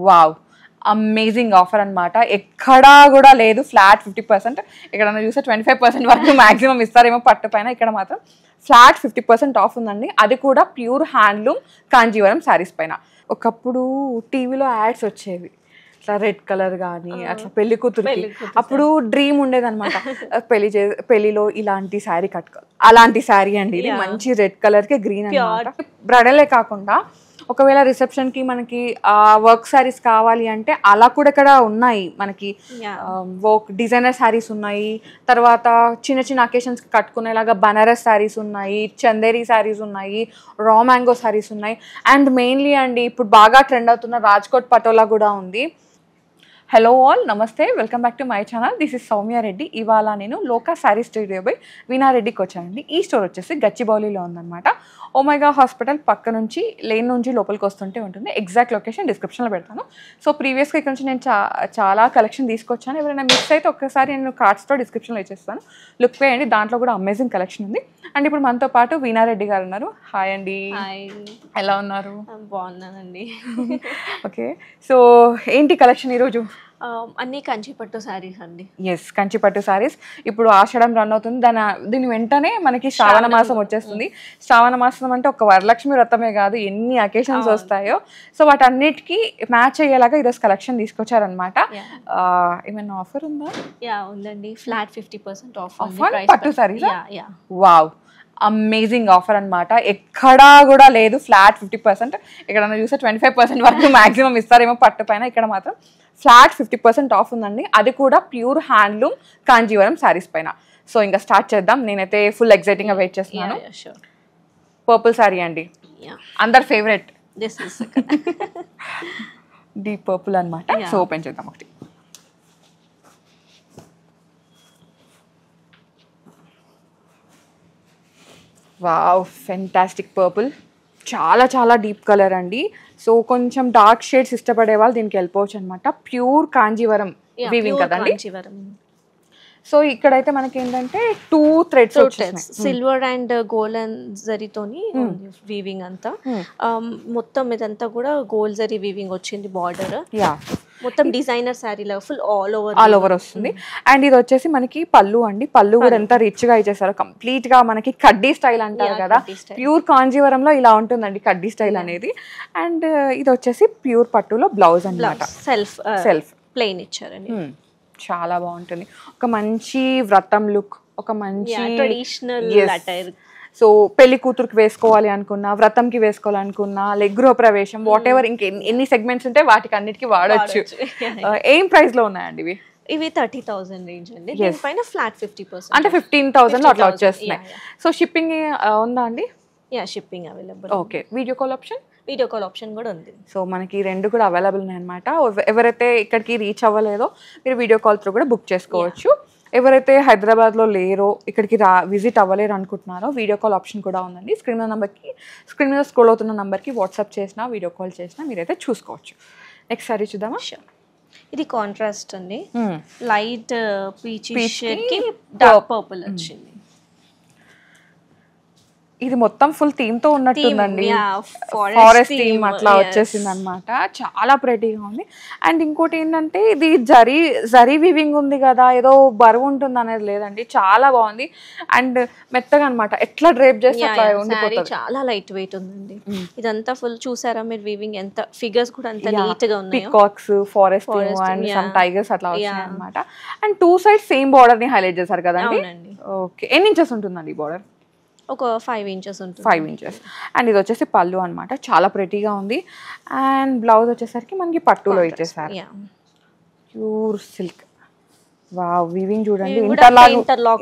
Wow, amazing offer అనమాట. ఎక్కడా కూడా లేదు ఫ్లాట్ 50%. ఎక్కడన్నా చూస్తే 25% వరకు మాక్సిమం ఇస్తారేమో పట్టు పైన. ఇక్కడ మాత్రం ఫ్లాట్ 50% ఆఫ్ ఉందండి. అది కూడా ప్యూర్ హ్యాండ్లూమ్ కాంజీవరం శారీస్ పైన. ఒకప్పుడు టీవీలో యాడ్స్ వచ్చేవి ఇట్లా రెడ్ కలర్ కానీ అట్లా పెళ్లి కూతురికి. అప్పుడు డ్రీమ్ ఉండేదన్నమాట, పెళ్లిలో ఇలాంటి శారీ కట్టుకోవాలి. అలాంటి శారీ అండి ఇది. మంచి రెడ్ కలర్ కి గ్రీన్ అన్నమాట. బ్రైడలే కాకుండా ఒకవేళ రిసెప్షన్ కి మనకి వర్క్ శారీస్ కావాలి అంటే అలా కూడా ఇక్కడ ఉన్నాయి మనకి. వర్క్ డిజైనర్ శారీస్ ఉన్నాయి, తర్వాత చిన్న చిన్న అకేషన్స్ కి కట్టుకునేలాగా బనారస్ శారీస్ ఉన్నాయి, చందేరి శారీస్ ఉన్నాయి, రా మ్యాంగో శారీస్ ఉన్నాయి. అండ్ మెయిన్లీ అండి ఇప్పుడు బాగా ట్రెండ్ అవుతున్న రాజ్కోట్ పటోలా కూడా ఉంది. హలో ఆల్, నమస్తే, welcome back to my channel. This is Soumya Reddy. ఇవాళ నేను లోకా శారీ స్టూడియో బై వీణారెడ్డికి వచ్చానండి. ఈ స్టోర్ వచ్చేసి గచ్చిబౌలిలో ఉందన్నమాట. ఓమైగా హాస్పిటల్ పక్క నుంచి లేన్ నుంచి లోపలికి వస్తుంటే ఉంటుంది. ఎగ్జాక్ట్ లొకేషన్ డిస్క్రిప్షన్లో పెడతాను. సో ప్రీవియస్గా ఇక్కడ నుంచి నేను చాలా కలెక్షన్ తీసుకొచ్చాను. ఎవరైనా మిస్ అయితే ఒక్కసారి నేను కార్డ్స్తో డిస్క్రిప్షన్లో ఇచ్చేస్తాను, లుక్ వేయండి. దాంట్లో కూడా అమేజింగ్ కలెక్షన్ ఉంది. అండ్ ఇప్పుడు మనతో పాటు వీణారెడ్డి గారు ఉన్నారు. హాయ్ అండి. ఎలా ఉన్నారు? బాగున్నానండి. ఓకే, సో ఏంటి కలెక్షన్ ఈరోజు? అన్ని కంచిపట్టు శారీస్ అండి. ఎస్, కంచిపట్టు శారీస్. ఇప్పుడు ఆషాఢం రన్ అవుతుంది, దీని వెంటనే మనకి శ్రావణ మాసం వచ్చేస్తుంది. శ్రావణ మాసం అంటే ఒక వరలక్ష్మి వ్రతమే కాదు, ఎన్ని అకేషన్స్ వస్తాయో. సో వాటన్నిటికీ మ్యాచ్ అయ్యేలాగా ఈరోజు కలెక్షన్ తీసుకొచ్చారనమాట. ఏమైనా ఆఫర్ ఉందా? ఉందండి, ఫ్లాట్ 50% ఆఫ్ పట్టు శారీస్. వావ్, అమేజింగ్ ఆఫర్ అనమాట. ఎక్కడా కూడా లేదు ఫ్లాట్ 50%. ఎక్కడన్నా చూస్తే 25% వరకు మాక్సిమం ఇస్తారేమో పట్టు పైన. ఇక్కడ మాత్రం ఫ్లాట్ 50% ఆఫ్ ఉందండి. అది కూడా ప్యూర్ హ్యాండ్లూమ్ కాంజీవరం శారీస్ పైన. సో ఇంకా స్టార్ట్ చేద్దాం. నేనైతే ఫుల్ ఎక్సైటింగ్ గా వెయిట్ చేస్తున్నాను. పర్పుల్ శారీ అండి, అందరి ఫేవరెట్. డీప్ పర్పుల్ అనమాట. సో ఓపెన్ చేద్దాం ఒకటి. Wow, fantastic purple. చాలా చాలా డీప్ కలర్ అండి. సో కొంచెం డార్క్ షేడ్స్ ఇష్టపడే వాళ్ళు దీనికి వెళ్ళిపోవచ్చు అనమాట. ప్యూర్ కాంజీవరం వీవింగ్ కదండి. సో ఇక్కడైతే మనకి ఏంటంటే 2 థ్రెడ్స్ వచ్చేసాయి, సిల్వర్ అండ్ గోల్డెన్ జరీతోని వీవింగ్ అంతా. మొత్తం ఇదంతా కూడా గోల్డ్ జరీ వీవింగ్ వచ్చింది. బార్డర్ మొత్తం డిజైనర్ శారీ లాగా ఫుల్ ఆల్ ఓవర్ వస్తుంది. అండ్ ఇది వచ్చేసి మనకి పళ్ళు అండి. పళ్ళు కూడా ఎంత రిచ్ గా ఇచ్చేసారు. కంప్లీట్ గా మనకి కడ్డీ స్టైల్ అంటారు కదా, ప్యూర్ కాంజీవరంలో ఇలా ఉంటుందండి కడ్డీ స్టైల్ అనేది. అండ్ ఇది వచ్చేసి ప్యూర్ పట్టులో బ్లౌజ్ అన్నమాట. సెల్ఫ్ ప్లెయిన్ ఇచ్చారండి. చాలా బాగుంటుంది. ఒక మంచి వ్రతం లుక్, ఒక మంచి ట్రెడిషనల్ అటైర్. సో పెళ్లి కూతురుకి వేసుకోవాలి అనుకున్నా, వ్రతంకి వేసుకోవాలనుకున్నా, గృహ ప్రవేశం, వాట్ ఎవర్ ఇంక ఎన్ని సెగ్మెంట్స్ ఉంటే వాటికి అన్నిటికీ వాడచ్చు. ఏం ప్రైస్ లో ఉన్నాయండి ఇవి? ఇవి 30,000 రేంజ్ అండి. దీనిపైన ఫ్లాట్ 50%, అంటే 15,000 లో అట్లా వచ్చేస్తున్నాయి. సో షిప్పింగ్ ఉందా అండి? Shipping available. Okay, video call option కూడా ఉంది. సో మనకి రెండు కూడా అవైలబుల్ ఉన్నాయి అనమాట. ఎవరైతే ఇక్కడికి రీచ్ అవ్వలేదో మీరు వీడియో కాల్ త్రూ కూడా బుక్ చేసుకోవచ్చు. ఎవరైతే హైదరాబాద్లో లేరో, ఇక్కడికి విజిట్ అవ్వలేరు అనుకుంటున్నారో వీడియో కాల్ ఆప్షన్ కూడా ఉందండి. స్క్రీన్ మీద స్క్రోల్ అవుతున్న నెంబర్కి వాట్సాప్ చేసినా వీడియో కాల్ చేసినా మీరైతే చూసుకోవచ్చు. నెక్స్ట్ సారీ చూద్దామా? ఇది కాంట్రాస్ట్ అండి. లైట్ పీచ్ షేడ్ కి డార్క్ పర్పుల్ వచ్చింది. ఇది మొత్తం ఫుల్ థీమ్ తో ఉన్నట్టుందండి. ఫారెస్ట్ థీమ్ అట్లా వచ్చేసింది అనమాట. చాలా ప్రెటీగా ఉంది. అండ్ ఇంకోటి ఏంటంటే ఇది జరీ వీవింగ్ ఉంది కదా, ఏదో బరువు ఉంటుంది అనేది లేదండి. చాలా బాగుంది. అండ్ మెత్తగా అనమాట, ఎట్లా డ్రేప్ చేస్తే అట్లా ఉండిపోతుంది. చాలా లైట్ వెయిట్ ఉందండి. ఇదంతా ఫుల్ చూసారా మీరు? వీవింగ్ ఎంత, ఫిగర్స్ కూడా అంత నీట్ గా ఉన్నాయి. Peacocks, forest and some tigers అట్లా వచ్చాయి అనమాట. అండ్ 2 sides సేమ్ బార్డర్ ని హైలైట్ చేశారు కదండి. ఓకే, ఎన్ని ఇంచెస్ ఉంటుందండి ఈ బార్డర్? ఒక 5 inches ఉంటుంది. 5 inches. అండ్ ఇది వచ్చేసి పళ్ళు అనమాట. చాలా ప్రెటీగా ఉంది. అండ్ బ్లౌజ్ వచ్చేసరికి మనకి పట్టులో ఇచ్చేసారు, ప్యూర్ సిల్క్. వావ్, వీవింగ్ చూడండి,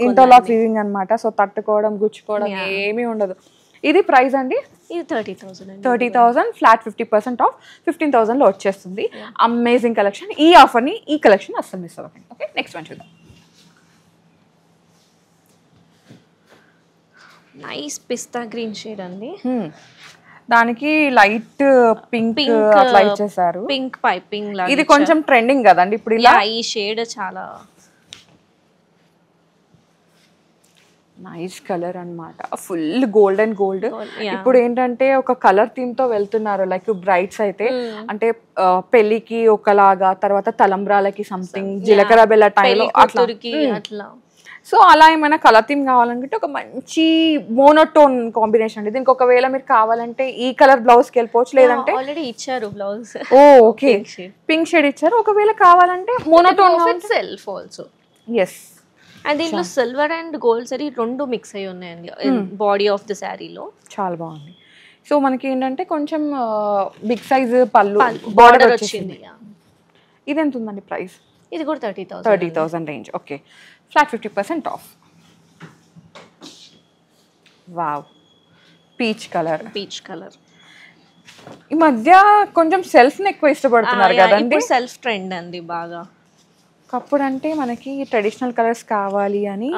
ఇంటర్లాక్ వీవింగ్ అనమాట. సో తట్టుకోవడం, గుచ్చుకోవడం ఏమీ ఉండదు. ఇది ప్రైస్ అండి? ఇది 30,000 ఫ్లాట్ 50% ఆఫ్ 15,000 లో వచ్చేస్తుంది. Amazing collection. ఈ ఆఫర్ని, ఈ కలెక్షన్ అస్సలు మిస్ అవ్వకండి. ఓకే, నెక్స్ట్ వన్ చూద్దాం. నైస్ పిస్తా గ్రీన్ షేడ్ అండి. దానికి లైట్ పింక్ అట్లా ఇచ్చేసారు. పింక్ పైపింగ్ లాగా. ఇది కొంచెం ట్రెండింగ్ కదండి ఇప్పుడు ఇలా. ఈ షేడ్ చాలా నైస్ కలర్ అన్నమాట, ఫుల్ గోల్డ్ అండ్ గోల్డ్. ఇప్పుడు ఏంటంటే ఒక కలర్ థీమ్ తో వెళ్తున్నారు, లైక్ బ్రైడ్స్ అయితే అంటే పెళ్లికి ఒకలాగా, తర్వాత తలంబ్రాలకి సంథింగ్, జీలకర్ర బెల్ల టైంలో అట్లా. సో అలా ఏమైనా కలర్ థీమ్ కావాలనుకుంటే ఒక మంచి మోనోటోన్ కాంబినేషన్ అండి. దీనికి ఒకవేళ మీరు కావాలంటే ఈ కలర్ బ్లౌజ్ కి వెళ్ళిపోవచ్చు, లేదంటే ఆల్రెడీ ఇచ్చారు బ్లౌజ్. ఓకే, పింక్ షేడ్ ఇచ్చారు. ఒకవేళ కావాలంటే monotone self also. Yes, and దీంట్లో సిల్వర్ అండ్ గోల్డ్ సరీ రెండు మిక్స్ అయ్యి ఉన్నాయండి బాడీ ఆఫ్ ది శారీలో. చాలా బాగుంది. సో మనకి ఏంటంటే కొంచెం బిగ్ సైజ్ పళ్ళు బార్డర్ వచ్చింది. ఇది ఎంత ఉందండి ప్రైస్? ఇది కూడా 30,000 range. Okay, flat 50% of. Wow, peach colour. ఈ మధ్య కొంచెం సెల్ఫ్ ని ఎక్కువ ఇష్టపడుతున్నారు కదండి. సెల్ఫ్ ట్రెండ్ అండి బాగా. ఒకప్పుడు అంటే మనకి ట్రెడిషనల్ కలర్స్ కావాలి అని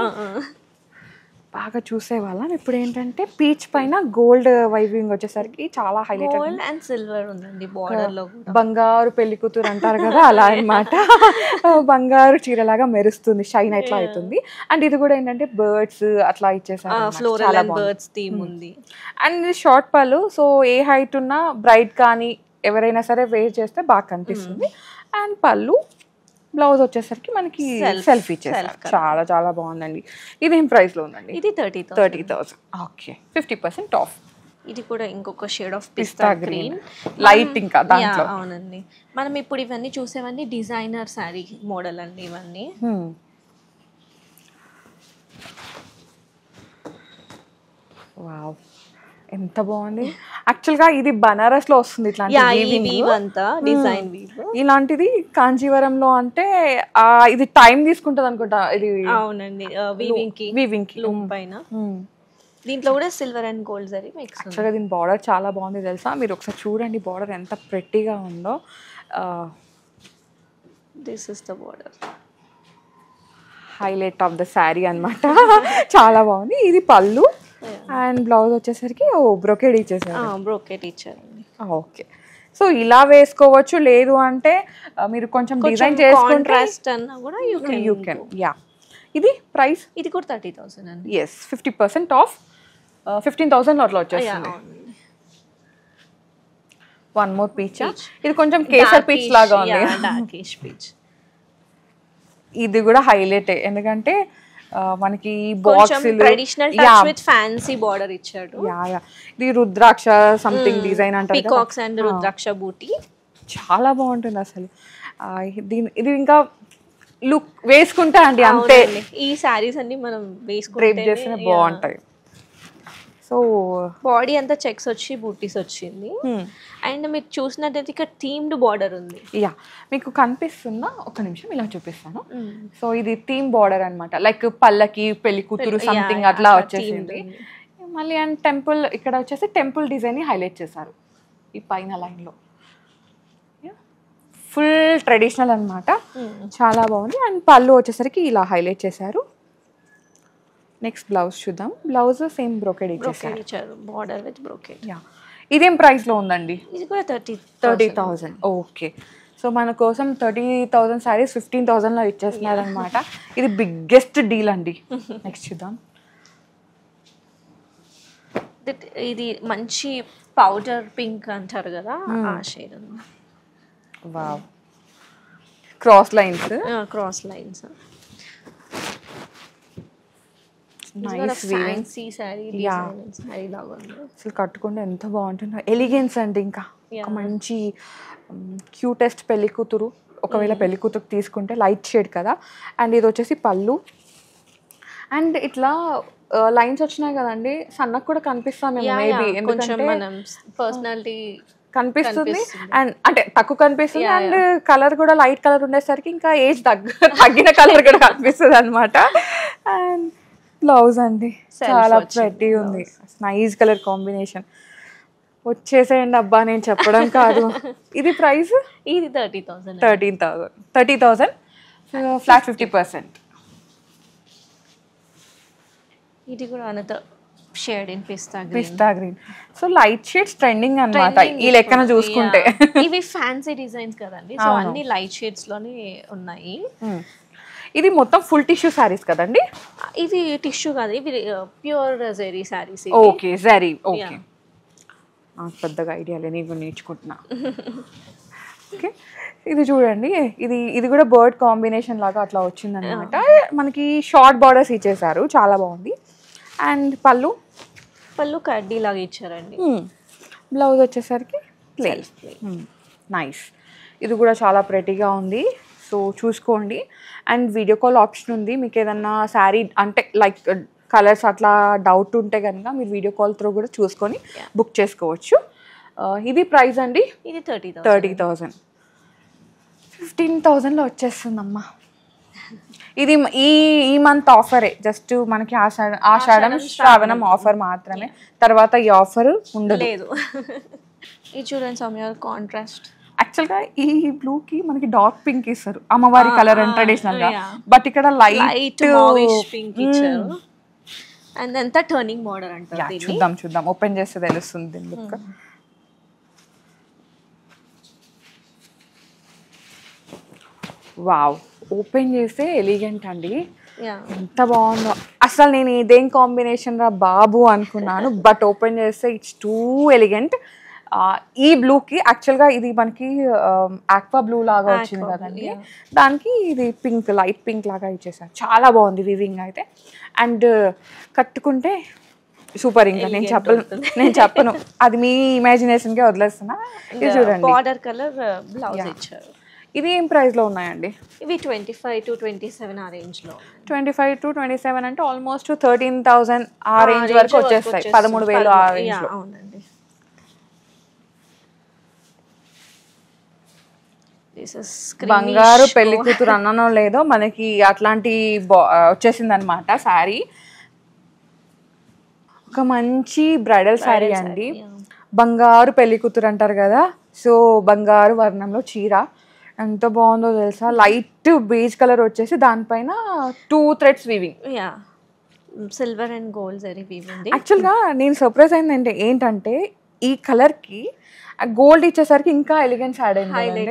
బాగా చూసేవాళ్ళం. ఇప్పుడు ఏంటంటే పీచ్ పైన గోల్డ్ వైవింగ్ వచ్చేసరికి చాలా హైలైట్. గోల్డ్ అండ్ సిల్వర్ ఉందండి బోర్డర్ లో. బంగారు పెళ్లి కూతురు అంటారు కదా, అలా అన్నమాట. బంగారు చీరలాగా మెరుస్తుంది, షైన్ అట్లా అవుతుంది. అండ్ ఇది కూడా ఏంటంటే బర్డ్స్ అట్లా ఇచ్చేసారు, ఫ్లోరల్ అండ్ బర్డ్స్ థీమ్ ఉంది. అండ్ ఇది షార్ట్ పళ్ళు, సో ఏ హైట్ ఉన్నా బ్రైడ్ కానీ ఎవరైనా సరే వేర్ చేస్తే బాగా కనిపిస్తుంది. అండ్ పళ్ళు, బ్లౌజ్ వచ్చేసరికి మనకి సెల్ఫ్ ఇచ్చేసారు. చాలా చాలా బాగుందండి. ఇది ఏం ప్రైస్ లో ఉందండి? ఇది 30,000. Okay, 50% of. ఇది కూడా ఇంకొక shade of pista green light ఇంకా దాంట్లో. అవునండి, మనం ఇప్పుడు ఇవన్నీ చూసేవన్నీ డిజైనర్ శారీ మోడల్ అండి ఇవన్నీ. వావ్, ఎంత బాగుంది. యాక్చువల్ గా ఇది బనారస్ లో వస్తుంది ఇలాంటిది. కాంజీవరంలో అంటే ఇది టైం తీసుకుంటది అనుకుంటా ఇది. అవునండి, వీవింగ్ కి లూమ్ పైన. దీంట్లో కూడా silver and gold zari mix. యాక్చువల్గా దీని బార్డర్ చాలా బాగుంది తెలుసా, మీరు ఒకసారి చూడండి బార్డర్ ఎంత ప్రెట్టీగా ఉందో. This is the border, highlight of the sari అన్నమాట. చాలా బాగుంది. ఇది పళ్ళు అండ్ బ్లౌజ్ వచ్చేసరికి బ్రోకెడ్ ఇచ్చారండి. ఓకే, సో ఇలా వేసుకోవచ్చు, లేదు అంటే మీరు కొంచెం డిజైన్ చేసుకుంటే యూ కెన్. యా, ఇది ప్రైస్? ఇది కూడా 30,000 అండి. Yes, 50% of. 15,000 అట్లా వచ్చేస్తుంది. One more peach. ఇది కొంచెం కేసర్ పీచ్ లాగా ఉంది. ఇది కూడా హైలైట్, ఎందుకంటే మనకి box traditional touch with fancy border ఇచ్చాడు. ఇది రుద్రాక్ష సంథింగ్ డిజైన్ అంటారు, పీకాక్స్ అండ్ రుద్రాక్ష బూటీ. చాలా బాగుంటుంది అసలు. ఇది ఇంకా లుక్ వేసుకుంటా అండి అంతే. ఈ సారీస్ అన్ని మనం వేసుకుంటే బాగుంటాయి. సో బాడీ అంతా చెక్స్ వచ్చి బూటీస్ వచ్చింది. అండ్ మీరు చూసినట్టయితే ఇక్కడ థీమ్డ్ బార్డర్ ఉంది. యా, మీకు కనిపిస్తుందా? ఒక నిమిషం ఇలా చూపిస్తాను. సో ఇది థీమ్ బార్డర్ అన్నమాట, లైక్ పల్లకి, పెళ్లి కూతురు సంథింగ్ అట్లా వచ్చేసింది. మళ్ళీ అండ్ టెంపుల్, ఇక్కడ వచ్చేసి టెంపుల్ డిజైన్ ని హైలైట్ చేశారు ఈ పైన లైన్ లో. ఫుల్ ట్రెడిషనల్ అన్నమాట, చాలా బాగుంది. అండ్ పళ్ళు వచ్చేసరికి ఇలా హైలైట్ చేశారు. నెక్స్ట్ బ్లౌజ్ చూద్దాం. బ్లౌజ్ సేమ్ బ్రోకెడ్ ఇచ్చారు, బార్డర్ విత్ బ్రోకెడ్. యా, ఇదేం ప్రైస్ లో ఉందండి? ఇది కూడా 30,000. ఓకే, సో మన కోసం 30,000 సారీస్ 15,000 లో ఇచ్చేస్తున్నారు అనమాట. ఇది బిగ్గెస్ట్ డీల్ అండి. నెక్స్ట్ చూద్దాం. ఇది మంచి పౌడర్ పింక్ అంటారు కదా, ఆ షేడ్. Wow, cross lines. అసలు కట్టుకుంటే ఎంత బాగుంటుందో, ఎలిగెన్స్ అండి. ఇంకా ఒక మంచి క్యూటెస్ట్ పెళ్లి కూతురు, ఒకవేళ పెళ్లి కూతురు తీసుకుంటే లైట్ షేడ్ కదా. అండ్ ఇది వచ్చేసి పళ్ళు. అండ్ ఇట్లా లైన్స్ వచ్చినాయి కదండి, సన్నకు కూడా కనిపిస్తామేమో మేబీ, ఎందుకంటే పర్సనాలిటీ కనిపిస్తుంది. అండ్ అంటే తక్కువ కనిపిస్తుంది. అండ్ కలర్ కూడా లైట్ కలర్ ఉండేసరికి ఇంకా ఏజ్ తగ్గిన కలర్ కూడా కనిపిస్తుంది అనమాట. అండ్ బ్లౌజ్ అండి చాలా ప్రెట్టీ ఉంది, నైస్ కలర్ కాంబినేషన్. వచ్చేసేయండి అబ్బా, నేను చెప్పడం కాదు. ఇది ప్రైస్? ఇది 30,000. 30,000 ఫ్లాట్ 50%. ఇది కూడా another shade in pista green. So light shades trending అన్నమాట ఈ లెక్కన చూసుకుంటే. ఇవి ఫ్యాన్సీ డిజైన్స్ కదండి, సో అన్ని లైట్ షేడ్స్ లోనే ఉన్నాయి. ఇది మొత్తం ఫుల్ టిష్యూ సారీస్ కదండి? ఇవి టిష్యూ కాదు, ఇవి pure zari saris. Okay, zari. Okay, నాకు పెద్దగా ఐడియా లేదు, నీకు నేర్చుకుంటున్నా. ఓకే, ఇది చూడండి, ఇది కూడా బర్డ్ కాంబినేషన్ లాగా అట్లా వచ్చింది అనమాట. మనకి షార్ట్ బార్డర్స్ ఇచ్చేసారు, చాలా బాగుంది. అండ్ పళ్ళు కడ్డీ లాగా ఇచ్చారండి. బ్లౌజ్ వచ్చేసరికి ప్లెయిన్. నైస్. ఇది కూడా చాలా ప్రెటీగా ఉంది, సో చూసుకోండి. అండ్ వీడియో కాల్ ఆప్షన్ ఉంది, మీకు ఏదన్నా శారీ అంటే లైక్ కలర్స్ అట్లా డౌట్ ఉంటే కనుక మీరు వీడియో కాల్ త్రూ కూడా చూసుకొని బుక్ చేసుకోవచ్చు. ఇది ప్రైస్ అండి, ఇది 30,000. 15,000లో వచ్చేస్తుందమ్మా. ఇది ఈ మంత్ ఆఫరే, జస్ట్ మనకి ఆషాఢం శ్రావణం ఆఫర్ మాత్రమే, తర్వాత ఈ ఆఫర్ ఉండదు. ఇది చూడండి సౌమ్య, కాంట్రాస్ట్. యాక్చువల్గా ఈ బ్లూకి మనకి డార్క్ పింక్ ఇస్తారు, అమ్మవారి కలర్ అండ్ ట్రెడిషనల్ గా, బట్ ఇక్కడ లైట్ పింక్ ఇచ్చారు. అండ్ అంతా టర్నింగ్ బార్డర్ అంటారు. చూద్దాం, ఓపెన్ చేస్తే తెలుస్తుంది దీని లుక్. వావ్, ఓపెన్ చేస్తే ఎలిగెంట్ అండి, ఎంత బాగుందో అసలు. నేను ఇదేం కాంబినేషన్ రా బాబు అనుకున్నాను, బట్ ఓపెన్ చేస్తే ఇట్స్ టూ ఎలిగెంట్. ఈ బ్లూకి యాక్చువల్గా ఇది మనకి ఆక్వా బ్లూ లాగా వచ్చింది కదండి, దానికి ఇది పింక్, లైట్ పింక్ లాగా ఇచ్చేసారు. చాలా బాగుంది వీవింగ్ అయితే. అండ్ కట్టుకుంటే సూపర్. ఇంకా నేను చెప్పను, అది మీ ఇమాజినేషన్కే వదిలేస్తున్నా. ఇది చూడండి, బార్డర్ కలర్ బ్లౌజ్ ఇచ్చారు. ఇది ఏం ప్రైస్లో ఉన్నాయండి? ఇవి 25 to 27 ఆ రేంజ్లో. 25 to 27 అంటే ఆల్మోస్ట్ 13,000 ఆ రేంజ్ వరకు వచ్చేస్తాయి, 13,000 ఆ రేంజ్లో. అవునండి. బంగారు పెళ్లి కూతురు అన్ననో లేదో మనకి అట్లాంటి వచ్చేసింది అనమాట శారీ. ఒక మంచి బ్రైడల్ శారీ అండి, బంగారు పెళ్లి కూతురు అంటారు కదా, సో బంగారు వర్ణంలో చీర ఎంత బాగుందో తెలుసా. లైట్ బేజ్ కలర్ వచ్చేసి దానిపైన 2 threads weaving, silver and gold zari weaving. యాక్చువల్గా నేను సర్ప్రైజ్ అయింది ఏంటంటే ఈ కలర్కి గోల్డ్ ఇచ్చేసరికి ఇంకా ఎలిగెన్స్ యాడ్ అయింది.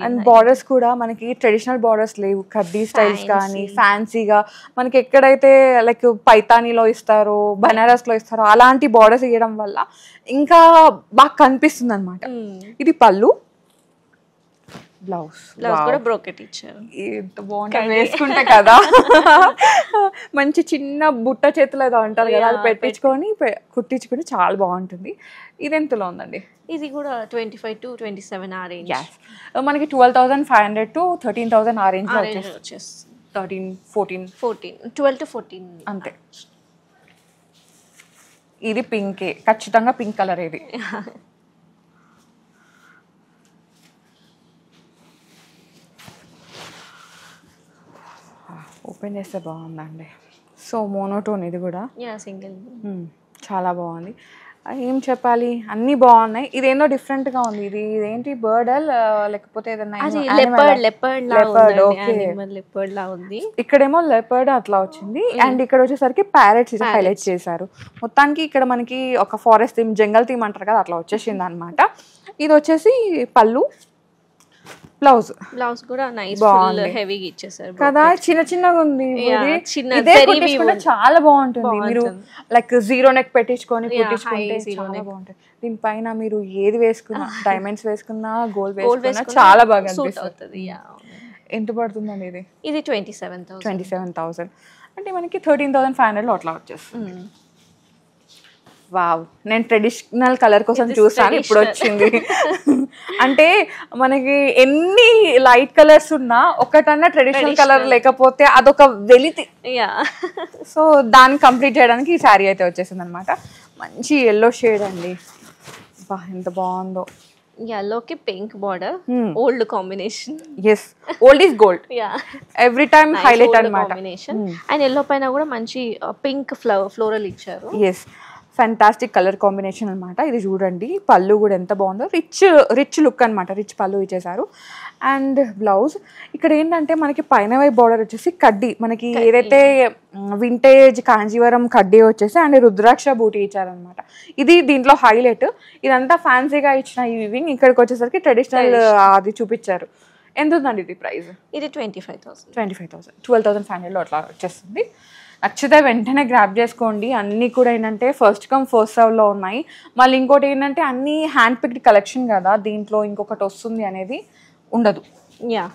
అండ్ బార్డర్స్ కూడా మనకి ట్రెడిషనల్ బార్డర్స్ లేవు, కడ్డీ స్టైల్స్ కానీ ఫ్యాన్సీగా మనకి ఎక్కడైతే లైక్ పైతానీలో ఇస్తారో బనారస్లో ఇస్తారో అలాంటి బార్డర్స్ ఇవ్వడం వల్ల ఇంకా బాగా కనిపిస్తుంది అనమాట. ఇది పళ్ళు, బ్లౌజ్ కూడా బ్రోకెట్ ఇచ్చారు. ఎంత బాగుంటుంది వేసుకుంటే కదా, మంచి చిన్న బుట్ట చేతులు ఏదో అంటారు కదా, అది పెట్టించుకొని కుట్టించుకుంటే చాలా బాగుంటుంది. ఇది ఎంతలో ఉందండి? ఇది కూడా 25 to 27 ఆ రేంజ్. మనకి 12,500 to 13,000 ఆ రేంజ్ లో వచ్చేస్తుంది. 12 to 14 అంతే. ఇది పింకే, ఖచ్చితంగా పింక్ కలర్ ఇది. ఓపెన్ చేస్తే బాగుందండి. సో మోనోటోన్ ఇది కూడా సింగిల్, చాలా బాగుంది. ఏం చెప్పాలి, అన్ని బాగున్నాయి. ఇదేందో డిఫరెంట్ గా ఉంది. ఇది ఏంటి, బర్డ్ లేకపోతే ఏదన్నా ఇక్కడేమో లెపర్డ్ అట్లా వచ్చింది, అండ్ ఇక్కడ వచ్చేసరికి ప్యారెట్స్ హైలైట్ చేశారు. మొత్తానికి ఇక్కడ మనకి ఒక ఫారెస్ట్ థీమ్, జంగల్ థీమ్ అంటారు కదా, అట్లా వచ్చేసింది అనమాట. ఇది వచ్చేసి పళ్ళు, బ్లౌజ్ కూడా నైస్ ఫుల్ హెవీగా ఇచ్చేసారు కదా, చిన్న చిన్నగా ఉంది. చాలా బాగుంటుంది. మీరు లైక్ జీరో నెక్ పెట్టించుకొని కుట్టించుకుంటే చాలా బాగుంటుంది. దీనిపైన మీరు ఏది వేసుకున్నా, డైమండ్స్ వేసుకున్నా, గోల్డ్ వేసుకున్నా చాలా బాగా అనిపిస్తుంది. ఎంత పడుతుందండి ఇది? ఇది 27,000 అంటే మనకి 13,500 అట్లా వచ్చేస్తుంది. వావ్, నేను ట్రెడిషనల్ కలర్ కోసం చూసాను, ఇప్పుడు వచ్చింది. అంటే మనకి ఎన్ని లైట్ కలర్స్ ఉన్నా ఒకటన్నా ట్రెడిషనల్ కలర్ లేకపోతే అదొక వెలితి. సో దాన్ని కంప్లీట్ చేయడానికి ఈ శారీ అయితే వచ్చేసింది అనమాట. మంచి ఎల్లో షేడ్ అండి, బా ఎంత బాగుందో. yellow-కి pink border, old combination. yes, old is gold. every time highlight అన్నమాట. అండ్ ఎల్లో పైన కూడా మంచి పింక్ ఫ్లోరల్ ఇచ్చారు. yes, ఫ్యాంటాస్టిక్ కలర్ కాంబినేషన్ అనమాట. ఇది చూడండి, పళ్ళు కూడా ఎంత బాగుందో, రిచ్ లుక్ అనమాట, రిచ్ పళ్ళు ఇచ్చేసారు. అండ్ బ్లౌజ్ ఇక్కడ ఏంటంటే మనకి పైన వైపు బార్డర్ వచ్చేసి కడ్డీ, మనకి ఏదైతే వింటేజ్ కాంజీవరం కడ్డీ వచ్చేసి అండ్ రుద్రాక్ష బూటీ ఇచ్చారనమాట. ఇది దీంట్లో హైలైట్. ఇదంతా ఫ్యాన్సీగా ఇచ్చిన ఈ వివింగ్ ఇక్కడికి వచ్చేసరికి ట్రెడిషనల్ అది చూపించారు. ఎంత ఉందండి ఇది ప్రైస్? ఇది 25,000. 25,000, 12,500 అట్లా వచ్చేస్తుంది. నచ్చితే వెంటనే గ్రాప్ చేసుకోండి. అన్నీ కూడా ఏంటంటే ఫస్ట్ కమ్ ఫస్ట్ సర్వ్లో ఉన్నాయి. మళ్ళీ ఇంకోటి ఏంటంటే అన్నీ హ్యాండ్ పిక్డ్ కలెక్షన్ కదా, దీంట్లో ఇంకొకటి వస్తుంది అనేది ఉండదు. యా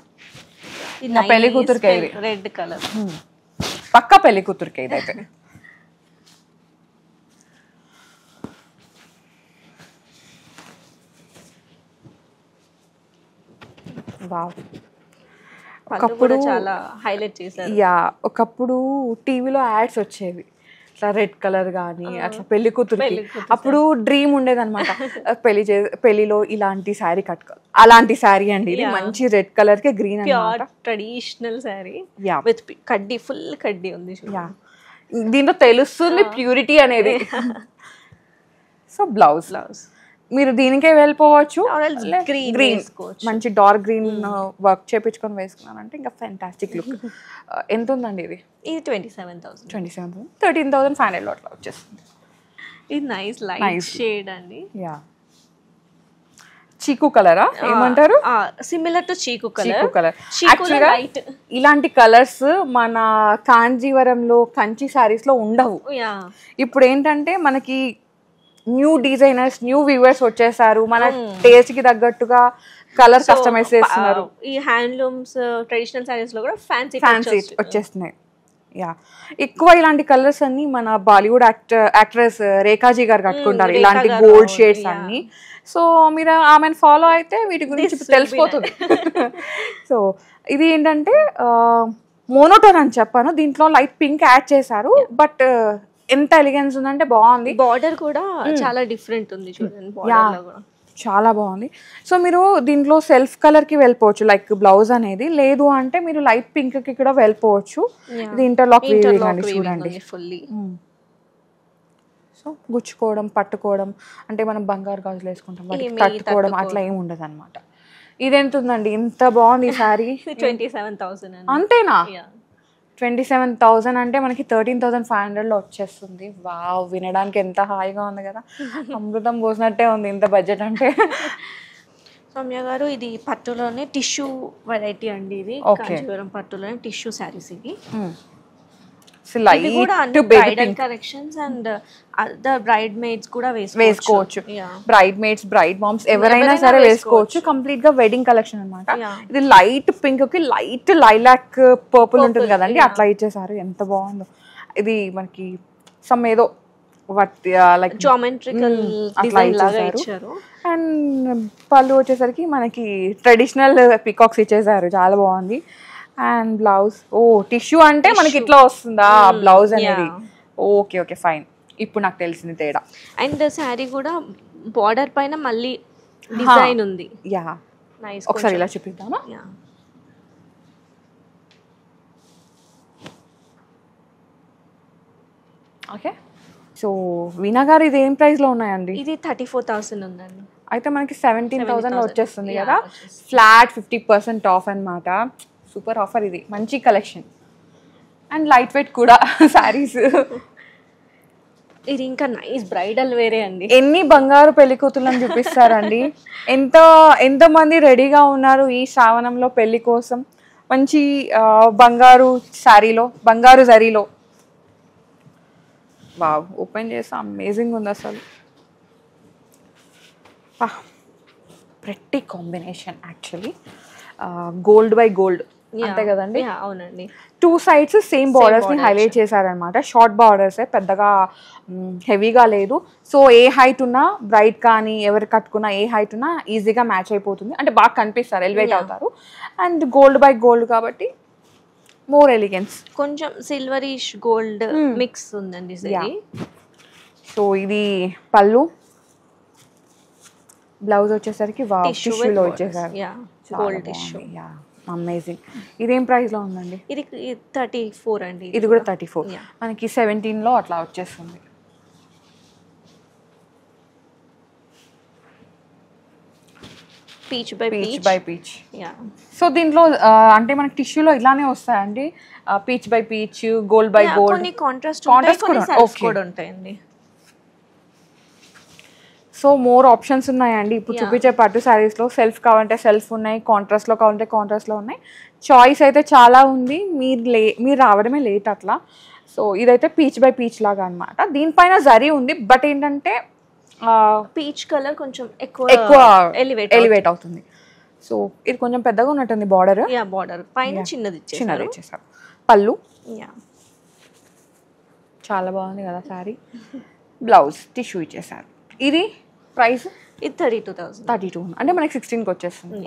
నా పెళ్లి కూతురికి రెడ్ కలర్, పక్కా పెళ్లి కూతురికి ఇదైతే. వావ్, ఒకప్పుడు చాలా హైలైట్ చేశారు. యా, ఒకప్పుడు టీవీలో యాడ్స్ వచ్చేవి అట్లా రెడ్ కలర్ కానీ అట్లా పెళ్లి కూతురికి. అప్పుడు డ్రీమ్ ఉండేదన్నమాట, పెళ్లిలో ఇలాంటి శారీ కట్టుకోవాలి. అలాంటి శారీ అండి ఇది, మంచి రెడ్ కలర్ కి గ్రీన్ అన్నమాట. ట్రెడిషనల్ శారీ విత్ కడ్డీ, ఫుల్ కడ్డీ ఉంది. యా, దీంట్లో తెలుస్తుంది ప్యూరిటీ అనేది. సో బ్లౌజ్ మీరు దీనికే వెళ్ళిపోవచ్చు. గ్రీన్, మంచి డార్క్ గ్రీన్ వర్క్ చేపించుకొని వేసుకున్నానంటే ఇంకా ఫెంటాస్టిక్ లుక్. ఎంత ఉందండి ఇది? ఇది 27,000. 13,500 అట్లా వచ్చేస్తుంది. ఇది నైస్ లైట్ షేడ్ అండి. యా, చీకు కలరా ఏమంటారు? సిమిలర్ టు చీకు కలర్. యాక్చువల్గా ఇలాంటి కలర్స్ మన కాంజీవరంలో కంచి సారీస్ లో ఉండవు. ఇప్పుడు ఏంటంటే మనకి న్యూ డిజైనర్స్, న్యూ వ్యూవర్స్ వచ్చేసారు, మన టేస్ట్ కి తగ్గట్టుగా కలర్ కస్టమైజ్ చేస్తున్నారు. ఈ హ్యాండ్లూమ్స్ ట్రెడిషనల్ సారీస్ లో కూడా ఫ్యాన్సీ వచ్చేస్తున్నాయి. యా, ఎక్కువ ఇలాంటి కలర్స్ అన్ని మన బాలీవుడ్ యాక్ట్రెస్ రేఖాజీ గారు కట్టుకుంటారు, ఇలాంటి గోల్డ్ షేడ్స్ అన్ని. సో మీరు ఆమెను ఫాలో అయితే వీటి గురించి తెలిసిపోతుంది. సో ఇది ఏంటంటే మోనోటోన్ అని చెప్పాను, దీంట్లో లైట్ పింక్ యాడ్ చేశారు. బట్ ఎంత ఎలిగెన్స్ ఉందంటే బాగుంది. బార్డర్ కూడా చాలా డిఫరెంట్ ఉంది చూడండి, చాలా బాగుంది. సో మీరు దీంట్లో సెల్ఫ్ కలర్ కి వెళ్ళిపోవచ్చు, లైక్ బ్లౌజ్ అనేది. లేదు అంటే మీరు లైట్ పింక్ కి కూడా వెళ్ళిపోవచ్చు. ఇది ఇంటర్లాక్ వీవింగ్ చూడండి ఫుల్లీ. సో గుచ్చుకోవడం, పట్టుకోవడం అంటే మనం బంగారు గాజులు వేసుకుంటాం, కట్టుకోవడం అట్లా ఏమి ఉండదు అనమాట. ఇది ఎంత ఉందండి? ఇంత బాగుంది ఈ సారీ. 27,000. అంతేనా? 27,000 అంటే మనకి 13,500 వచ్చేస్తుంది. వావ్, వినడానికి ఎంత హాయిగా ఉంది కదా, అమృతం పోసినట్టే ఉంది ఇంత బడ్జెట్ అంటే. సౌమ్య గారు, ఇది పట్టులోనే టిష్యూ వెరైటీ అండి. ఇది కాంచీవరం పట్టులోనే టిష్యూ శారీస్. ఇవి bridal collections and other braid maids కూడా వేసుకోవచ్చు. బ్రైడ్ మేడ్స్, బ్రైడ్ మామ్స్ ఎవరైనా సరే వేసుకోవచ్చు. కంప్లీట్ గా వెడ్డింగ్ కలెక్షన్ అన్నమాట. ఇది లైట్ పింక్ కి లైట్ లైలాక్ పర్పుల్ ఉంటుంది కదండి, అట్లా ఇచ్చేసారు. ఎంత బాగుందో. ఇది మనకి సమ్ ఏదో లైక్ జామెట్రికల్ డిజైన్ లాగా ఇచ్చారు. అండ్ పళ్ళు వచ్చేసరికి మనకి ట్రెడిషనల్ పికాక్స్ ఇచ్చేసారు, చాలా బాగుంది. అండ్ బ్లౌజ్, టిష్యూ అంటే మనకి ఇట్లా వస్తుందా బ్లౌజ్ అనేది? ఓకే ఓకే ఫైన్, ఇప్పుడు నాకు తెలిసింది తేడా. అండ్ శారీ కూడా బార్డర్ పైన మళ్ళీ డిజైన్ ఉంది. Yeah, nice. ఒకసారి ఇలా చూపిద్దామా? ఓకే. సో వీణా గారు, ఇది ఏం ప్రైస్ లో ఉన్నాయండి? ఇది 34,000 ఉందండి. అయితే మనకి 17,000 లో వచ్చేస్తుంది కదా, ఫ్లాట్ 50% ఆఫ్ అన్నమాట. సూపర్ ఆఫర్ ఇది, మంచి కలెక్షన్ అండ్ లైట్ వెయిట్ కూడా శారీస్. ఇది ఇంకా నైస్ బ్రైడల్ వేరే అండి. ఎన్ని బంగారు పెళ్లి కూతుర్లను చూపిస్తారండి. ఎంతమంది రెడీగా ఉన్నారు ఈ శ్రావణంలో పెళ్లి కోసం, మంచి బంగారు శారీలో, బంగారు జరీలో. వావ్, ఓపెన్ చేస్తే అమేజింగ్ ఉంది అసలు. Pretty combination actually. Gold buy gold అంతే కదండి? అవునండి. 2 sides సేమ్ బార్డర్స్ ని హైలైట్ చేశారనమాట. షార్ట్ బార్డర్స్, పెద్దగా హెవీగా లేదు. సో ఏ హైట్ ఉన్నా, బ్రైట్ కానీ ఎవరు కట్టుకున్నా ఏ హైట్ ఉన్నా ఈజీగా మ్యాచ్ అయిపోతుంది. అంటే బాగా కనిపిస్తారు, ఎలివేట్ అవుతారు. అండ్ గోల్డ్ బై గోల్డ్ కాబట్టి మోర్ ఎలిగెన్స్. కొంచెం సిల్వరిష్ గోల్డ్ మిక్స్ ఉందండి. సో ఇది పళ్ళు, బ్లౌజ్ వచ్చేసరికి టిష్యూలో వచ్చేసారు, గోల్డ్ టిష్యూ. అమేజింగ్. ఇదేం ప్రైస్ లో ఉందండి? ఇది 34 అండి. ఇది కూడా 34, మనకి 17 లో అట్లా వచ్చేస్తుంది. Peach by peach. సో దీంట్లో అంటే మనకి టిష్యూలో ఇలానే వస్తాయండి, peach by peach, gold buy gold. కొన్ని కాంట్రాస్ట్ కూడా ఉంటాయండి. సో మోర్ ఆప్షన్స్ ఉన్నాయండి ఇప్పుడు చూపించే పట్టు శారీస్లో. సెల్ఫ్ కావాలంటే సెల్ఫ్ ఉన్నాయి, కాంట్రాస్ట్లో కావాలంటే కాంట్రాస్ట్లో ఉన్నాయి. చాయిస్ అయితే చాలా ఉంది, మీరు రావడమే లేట్ అట్లా. సో ఇదైతే పీచ్ బై పీచ్ లాగా అనమాట. దీనిపైన జరీ ఉంది, బట్ ఏంటంటే పీచ్ కలర్ కొంచెం ఎక్కువ ఎలివేట్ అవుతుంది. సో ఇది కొంచెం పెద్దగా ఉన్నట్టుంది బార్డర్. బార్డర్ పైన చిన్నది ఇచ్చేసారు. పళ్ళు చాలా బాగుంది కదా శారీ. బ్లౌజ్ టిష్యూ ఇచ్చేసారు. ఇది ప్రైస్ ఇది 32,000. అంటే మనకి 16కి వచ్చేస్తుంది.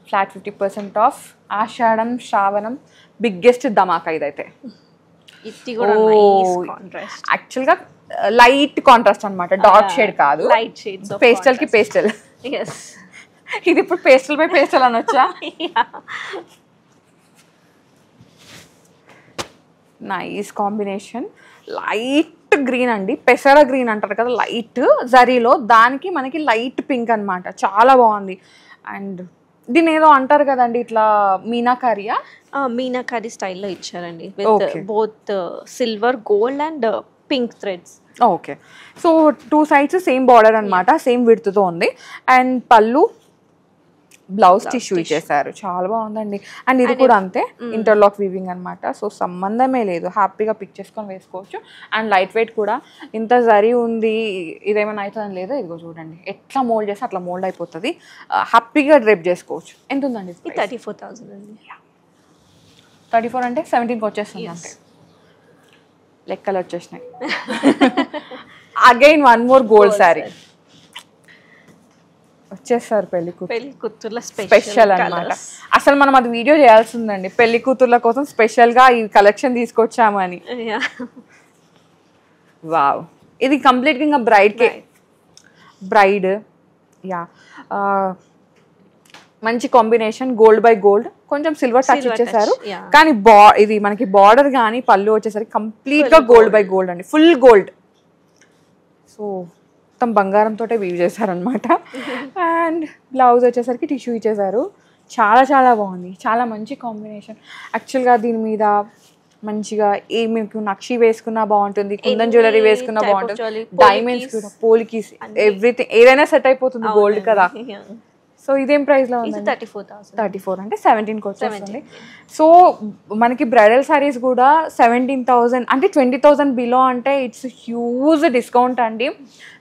Flat 50% of. ఆషాఢం శ్రావణం బిగ్గెస్ట్ ధమాకా ఇదైతే. యాక్చువల్గా లైట్ కాంట్రాస్ట్ అనమాట, డార్క్ షేడ్ కాదు, లైట్ షేడ్స్, పేస్టల్ కి పేస్టల్. ఇది ఇప్పుడు పేస్టల్ బై పేస్టల్ అనొచ్చా? Nice combination. లైట్ గ్రీన్ అండి, పెసర గ్రీన్ అంటారు కదా, లైట్ జరీలో, దానికి మనకి లైట్ పింక్ అనమాట. చాలా బాగుంది. అండ్ దీని ఏదో అంటారు కదండి ఇట్లా మీనాకారియా, మీనాకారి స్టైల్లో ఇచ్చారండి with both silver, gold and pink threads. Okay. So 2 sides same border అనమాట, సేమ్ విడ్త్తో ఉంది. అండ్ పళ్ళు, బ్లౌజ్ టిష్యూ ఇచ్చేసారు. చాలా బాగుందండి. అండ్ ఇది కూడా అంతే, ఇంటర్లాక్ వీవింగ్ అనమాట. సో సంబంధమే లేదు, హ్యాపీగా పిక్ చేసుకొని వేసుకోవచ్చు. అండ్ లైట్ వెయిట్ కూడా. ఇంత జరీ ఉంది, ఇదేమైనా అవుతుందని లేదు. ఇదిగో చూడండి, ఎట్లా మోల్డ్ చేస్తే అట్లా మోల్డ్ అయిపోతుంది. హ్యాపీగా డ్రెప్ చేసుకోవచ్చు. ఎంత ఉందండి? 34,000 అండి. 34 అంటే 17కి వచ్చేస్తుంది అంతే. లెక్కలు వచ్చేసినాయి. Again one more gold sari వచ్చేసారు. పెళ్లి కూతుర్ల స్పెషల్ అనమాట. అసలు మనం అది వీడియో చేయాల్సిందండి, పెళ్లి కూతుర్ల కోసం స్పెషల్ గా ఈ కలెక్షన్ తీసుకొచ్చాము అని. వావ్, ఇది కంప్లీట్ గా ఇంకా బ్రైడ్ మంచి కాంబినేషన్. గోల్డ్ బై గోల్డ్, కొంచెం సిల్వర్ టచ్ ఇచ్చేసారు. కానీ ఇది మనకి బార్డర్ కానీ పళ్ళు వచ్చేసరికి కంప్లీట్ గా గోల్డ్ బై గోల్డ్ అండి, ఫుల్ గోల్డ్. సో మొత్తం బంగారంతో వీవ్ చేశారనమాట. అండ్ బ్లౌజ్ వచ్చేసరికి టిష్యూ ఇచ్చేసారు. చాలా చాలా బాగుంది, చాలా మంచి కాంబినేషన్. యాక్చువల్గా దీని మీద మంచిగా మీకు నక్షి వేసుకున్నా బాగుంటుంది, కుందన్ జ్యువెలరీ వేసుకున్నా బాగుంటుంది, డైమండ్స్ కూడా, పోలికీస్, ఎవ్రీథింగ్ ఏదైనా సెట్ అయిపోతుంది, గోల్డ్ కదా. సో ఇదేం ప్రైస్ లో ఉంది? 34 అంటే 17కి వచ్చేస్తుంది. సో మనకి బ్రైడల్ సారీస్ కూడా 17,000 అంటే 20,000 బిలో అంటే ఇట్స్ హ్యూజ్ డిస్కౌంట్ అండి.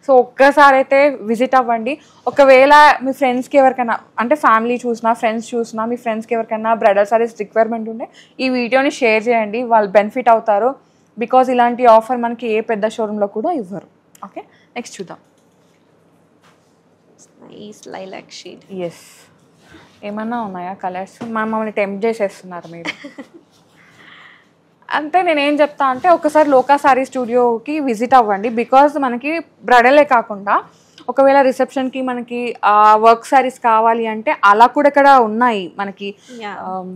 సో ఒక్కసారి అయితే విజిట్ అవ్వండి. ఒకవేళ మీ ఫ్రెండ్స్కి ఎవరికైనా, అంటే ఫ్యామిలీ చూసినా ఫ్రెండ్స్ చూసినా, మీ ఫ్రెండ్స్కి ఎవరికైనా బ్రైడల్ సారీస్ రిక్వైర్మెంట్ ఉంటే ఈ వీడియోని షేర్ చేయండి, వాళ్ళు బెనిఫిట్ అవుతారు. బికాజ్ ఇలాంటి ఆఫర్ మనకి ఏ పెద్ద షోరూంలో కూడా ఇవ్వరు. ఓకే, నెక్స్ట్ చూద్దాం. Lilac shade. ఎస్, ఏమన్నా ఉన్నాయా కలర్స్? మమ్మల్ని టెంప్ట్ చేసేస్తున్నారు మీరు. అంతే, నేనేం చెప్తా అంటే ఒకసారి లోకా సారీ స్టూడియోకి విజిట్ అవ్వండి. బికాజ్ మనకి బ్రైడలే కాకుండా ఒకవేళ రిసెప్షన్కి మనకి వర్క్ శారీస్ కావాలి అంటే అలా కూడా ఇక్కడ ఉన్నాయి. మనకి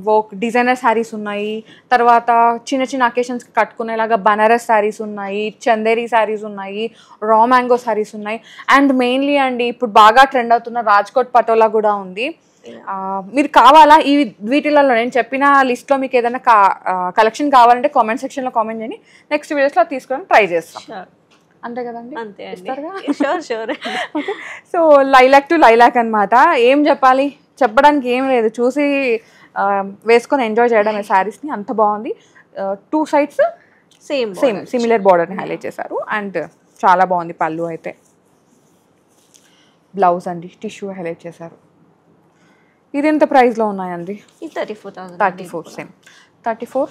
వర్క్ డిజైనర్ శారీస్ ఉన్నాయి, తర్వాత చిన్న చిన్న అకేషన్స్కి కట్టుకునేలాగా బనారస్ శారీస్ ఉన్నాయి, చందేరి శారీస్ ఉన్నాయి, రా మ్యాంగో శారీస్ ఉన్నాయి. అండ్ మెయిన్లీ అండి ఇప్పుడు బాగా ట్రెండ్ అవుతున్న రాజ్కోట్ పటోలా కూడా ఉంది. మీరు కావాలా ఈ వీటిలలో నేను చెప్పిన లిస్ట్లో మీకు ఏదైనా కలెక్షన్ కావాలంటే కామెంట్ సెక్షన్లో కామెంట్ చేయండి, నెక్స్ట్ వీడియోస్లో తీసుకొని ట్రై చేస్తాం. అంతే కదండి? సో లైలాక్ టు లైలాక్ అనమాట. ఏం చెప్పాలి, చెప్పడానికి ఏం లేదు, చూసి వేసుకొని ఎంజాయ్ చేయడమే శారీస్ని. అంత బాగుంది. 2 sides సేమ్ సిమిలర్ బార్డర్ని హైలైట్ చేశారు. అండ్ చాలా బాగుంది. పళ్ళు అయితే, బ్లౌజ్ అండి టిష్యూ హైలైట్ చేశారు. ఇది ఎంత ప్రైస్లో ఉన్నాయండి? 34 సేమ్ 34,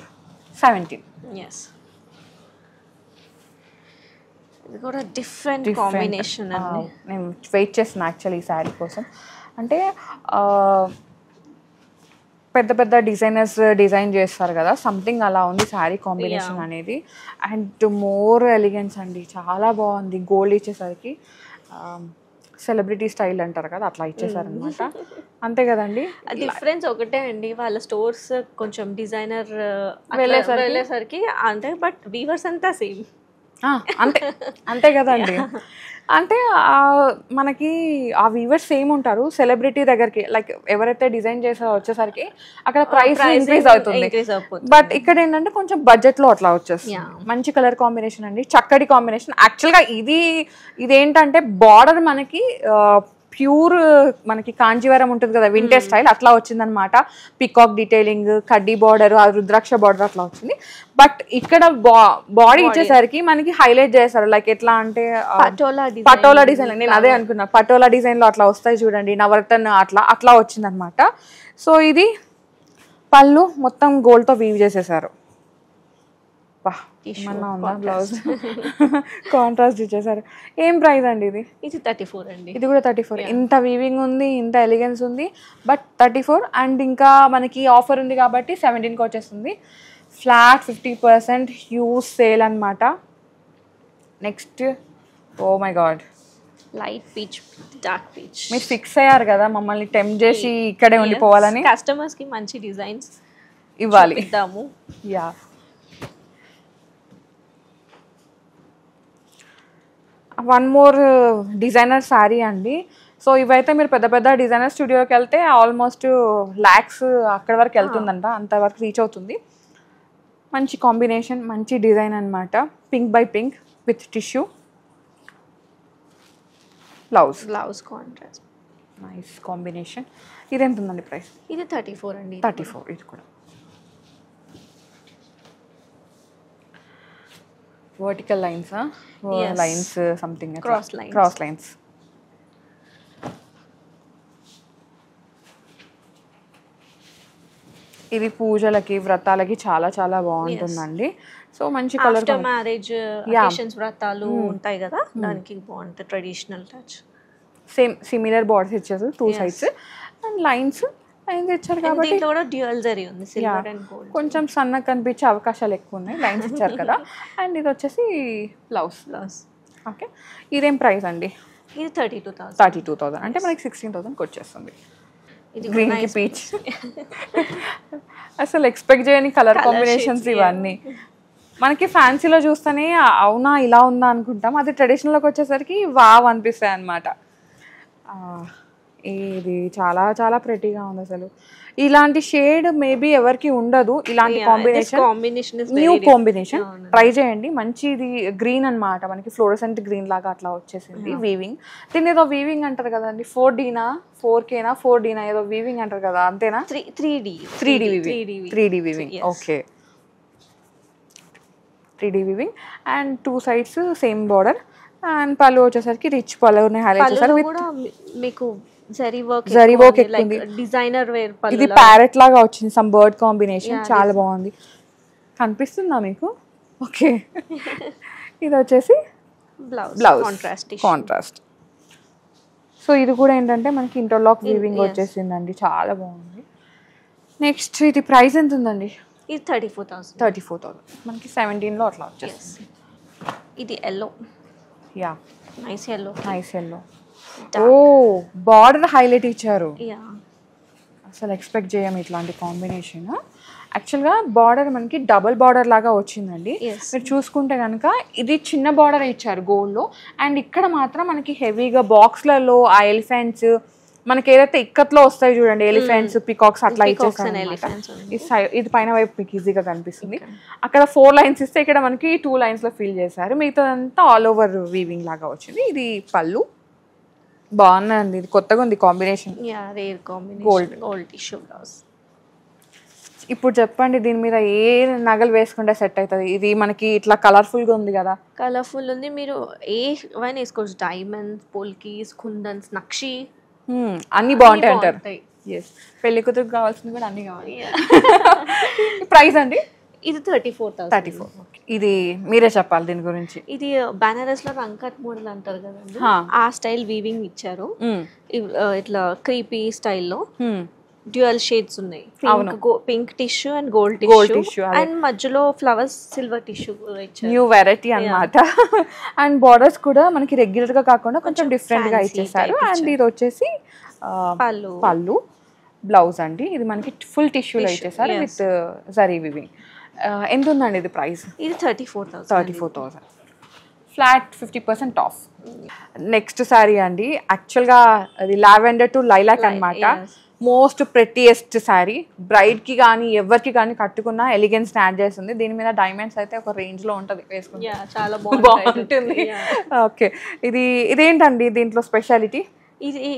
17. ఇది కూడా డిఫరెంట్ కాంబినేషన్ అండి. నేను వెయిట్ చేస్తున్నా యాక్చువల్లీ ఈ శారీ కోసం. అంటే పెద్ద పెద్ద డిజైనర్స్ డిజైన్ చేస్తారు కదా, సంథింగ్ అలా ఉంది శారీ కాంబినేషన్ అనేది. అండ్ మోర్ ఎలిగెన్స్ అండి, చాలా బాగుంది. గోల్డ్ ఇచ్చేసరికి సెలబ్రిటీ స్టైల్ అంటారు కదా, అట్లా ఇచ్చేసారనమాట. అంతే కదండి. డిఫరెన్స్ ఒకటే అండి, వాళ్ళ స్టోర్స్ కొంచెం డిజైనర్ వెళ్ళేసరికి అంటే, బట్ వీవర్స్ అంతా సేమ్. అంతే అంతే కదండి. అంటే మనకి ఆ వీవర్స్ సేమ్ ఉంటారు, సెలబ్రిటీ దగ్గరికి లైక్ ఎవరైతే డిజైన్ చేసారో వచ్చేసరికి అక్కడ ప్రైస్ ఇంక్రీజ్ అవుతుంది. బట్ ఇక్కడ ఏంటంటే కొంచెం బడ్జెట్ లో అట్లా వచ్చేస్తుంది. మంచి కలర్ కాంబినేషన్ అండి, చక్కటి కాంబినేషన్. యాక్చువల్గా ఇదేంటంటే బార్డర్ మనకి ప్యూర్ మనకి కాంజీవరం ఉంటుంది కదా వింటేజ్ స్టైల్, అట్లా వచ్చిందనమాట. పికాక్ డీటెయిలింగ్, కడ్డీ బార్డర్, రుద్రాక్ష బార్డర్ అట్లా వచ్చింది. బట్ ఇక్కడ బాడీ ఇచ్చేసరికి మనకి హైలైట్ చేస్తారు. లైక్ ఎట్లా అంటే పటోలా డిజైన్, నేను అదే అనుకున్నా, పటోలా డిజైన్ లో అట్లా వస్తాయి చూడండి, నవరత్న అట్లా వచ్చిందనమాట. సో ఇది పళ్ళు మొత్తం గోల్డ్ తో వీవ్ చేసేసారు. బ్లౌజ్ కాంట్రాస్ట్ ఇచ్చేసారు. ఏం ప్రైస్ అండి ఇది? ఇది 34 అండి. ఇది కూడా 34. ఇంత వీవింగ్ ఉంది, ఇంత ఎలిగెన్స్ ఉంది, బట్ 34. అండ్ ఇంకా మనకి ఆఫర్ ఉంది కాబట్టి 17కి వచ్చేస్తుంది. ఫ్లాట్ 50% హ్యూజ్ సేల్ అనమాట. Next, oh my god, light peach, dark peach. మీరు ఫిక్స్ అయ్యారు కదా మమ్మల్ని టెంప్ట్ చేసి ఇక్కడే ఉండిపోవాలని. కస్టమర్స్ కి మంచి డిజైన్స్ ఇవ్వాలి. Yeah, one more designer sari అండి. సో ఇవైతే మీరు పెద్ద పెద్ద డిజైనర్ స్టూడియోకి వెళ్తే ఆల్మోస్ట్ lakhs అక్కడి వరకు వెళ్తుందంట, అంతవరకు రీచ్ అవుతుంది. మంచి కాంబినేషన్, మంచి డిజైన్ అనమాట. Pink by pink with tissue. Blouse contrast, nice combination. ఇది ఎంత ఉందండి ప్రైస్? ఇది 34 అండి. 34. ఇది కూడా vertical lines, lines something, cross lines. ఇది పూజలకి వ్రతాలకి చాలా చాలా బాగుంటుందండి. సో మంచి కలర్. మ్యారేజ్ అకేషన్స్ వ్రతాలు ఉంటాయి కదా, దానికి బాగుంటుంది traditional touch. Same similar borders ఇచ్చారు 2 sides అండ్ లైన్స్ ఇచ్చారు కాబట్టి దీంట్లో కూడా డ్యూయల్ జరీ ఉంది, సిల్వర్ అండ్ గోల్డ్. కొంచెం సన్నగా కనిపించే అవకాశాలు ఎక్కువ ఉన్నాయి, లైన్స్ ఇచ్చారు కదా. అండ్ ఇది వచ్చేసి బ్లౌజ్. ఓకే, ఇదేం ప్రైస్ అండి? ఇది 32,000. 32,000 అంటే మనకి 16,000కి వచ్చేస్తుంది. గ్రీన్ కి పీచ్. అసలు ఎక్స్పెక్ట్ చేయని కలర్ కాంబినేషన్స్ ఇవన్నీ. మనకి ఫ్యాన్సీలో చూస్తేనే అవునా ఇలా ఉందా అనుకుంటాం, అది ట్రెడిషనల్లోకి వచ్చేసరికి వావ్ అనిపిస్తాయి అన్నమాట. ఇది చాలా చాలా ప్రెటీగా ఉంది అసలు. ఇలాంటి షేడ్ మేబీ ఎవరికి ఉండదు, ఇలాంటి కాంబినేషన్ న్యూ కాంబినేషన్. ట్రై చేయండి. మంచిది గ్రీన్ అన్నమాట, మనకి ఫ్లోరసెంట్ గ్రీన్ లాగా అట్లా వచ్చేసింది వీవింగ్. దీని ఏదో వీవింగ్ అంటారు కదండి, 4Dనా 4Kనా 4Dనా ఏదో వీవింగ్ అంటారు కదా, అంతేనా? 3D weaving. Okay, 3D weaving and 2 sides same border. And పళ్ళు వచ్చేసరికి రిచ్ పళ్ళుని హైలైట్ చేశారు. మీకు జరీ వర్క్ ఎక్కువ, డిజైనర్ వేర్. ఇది ప్యారెట్ లాగా వచ్చింది, సమ్ బర్డ్ కాంబినేషన్, చాలా బాగుంది. కనిపిస్తుందా మీకు? ఓకే. ఇది వచ్చేసి బ్లౌజ్ కాంట్రాస్ట్. సో ఇది కూడా ఏంటంటే మనకి ఇంటర్లాక్ వీవింగ్ వచ్చేసిందండి, చాలా బాగుంది. నెక్స్ట్, ఇది ప్రైస్ ఎంత ఉందండి? ఇది 34,000. 34,000 మనకి 17లో అట్లా వచ్చేసింది. ఇది ఎల్లో. Yeah, nice yellow. ఓ, బార్డర్ హైలైట్ ఇచ్చారు. అసలు ఎక్స్పెక్ట్ చేయం ఇట్లాంటి కాంబినేషన్. యాక్చువల్గా బార్డర్ మనకి డబుల్ బార్డర్ లాగా వచ్చిందండి. మీరు చూసుకుంటే కనుక ఇది చిన్న బార్డర్ ఇచ్చారు గోల్డ్లో, అండ్ ఇక్కడ మాత్రం మనకి హెవీగా బాక్స్లలో ఆ ఎలిఫెంట్స్ మనకి ఏదైతే ఇక్కత్లో వస్తాయి చూడండి, ఎలిఫెంట్స్, పికాక్స్ అట్లా ఇచ్చేసారు. ఇది పైన వైపు మీకు ఈజీగా కనిపిస్తుంది. అక్కడ 4 lines ఇస్తే ఇక్కడ మనకి 2 lines లో ఫిల్ చేశారు, మిగతాదంతా ఆల్ ఓవర్ వీవింగ్ లాగా వచ్చింది. ఇది పళ్ళు. బాగుందండి, ఇది కొత్తగా ఉంది కాంబినేషన్. Gold tissue blouse. ఇప్పుడు చెప్పండి, దీని మీద ఏ నగలు వేసుకుంటే సెట్ అవుతుంది? ఇది మనకి ఇట్లా కలర్ఫుల్ గా ఉంది కదా. కలర్ఫుల్ ఉంది, మీరు ఏవైనా వేసుకోవచ్చు. డైమండ్స్, పోల్కీస్, కుందన్స్, నక్షి అన్ని బాగుంటాయి అంటారు. పెళ్లి కూతురు కావాల్సింది కూడా అన్ని కావాలి. ప్రైస్ అండి? ఇది 34,000. ఇది మీరే చెప్పాలి దీని గురించి. ఇది బనారస్ లో రంకట్ మోడల్ అంటారు కదండి, ఆ స్టైల్ వీవింగ్ ఇచ్చారు. ఇట్లా క్రీపీ స్టైల్లో డ్యూయల్ షేడ్స్ ఉన్నాయి. Pink tissue and gold tissue and మధ్యలో ఫ్లవర్స్, సిల్వర్ టిష్యూ ఇచ్చారు. న్యూ వెరైటీ అన్నమాట. అండ్ బార్డర్స్ కూడా మనకి రెగ్యులర్ గా కాకుండా కొంచెం డిఫరెంట్ గా ఇచ్చేసారు. అండ్ ఇది వచ్చేసి పళ్ళు. బ్లౌజ్ అండి, ఇది మనకి ఫుల్ టిష్యూలో ఇచ్చేసారు విత్ జరీ వీవింగ్. ఎంత ఉందండి ఇది ప్రైస్? ఇది 34,000. Flat 50% of. నెక్స్ట్ శారీ అండి, యాక్చువల్గా అది లావెండర్ టు లైలాక్ అనమాట. మోస్ట్ ప్రెట్టియెస్ట్ శారీ, బ్రైడ్కి కానీ ఎవరికి కానీ కట్టుకున్న ఎలిగెన్స్ యాడ్ చేస్తుంది. దీని మీద డైమండ్స్ అయితే ఒక రేంజ్లో ఉంటుంది వేసుకుంటే, చాలా బాగుంటుంది. ఓకే, ఇదేంటండి దీంట్లో స్పెషాలిటీ?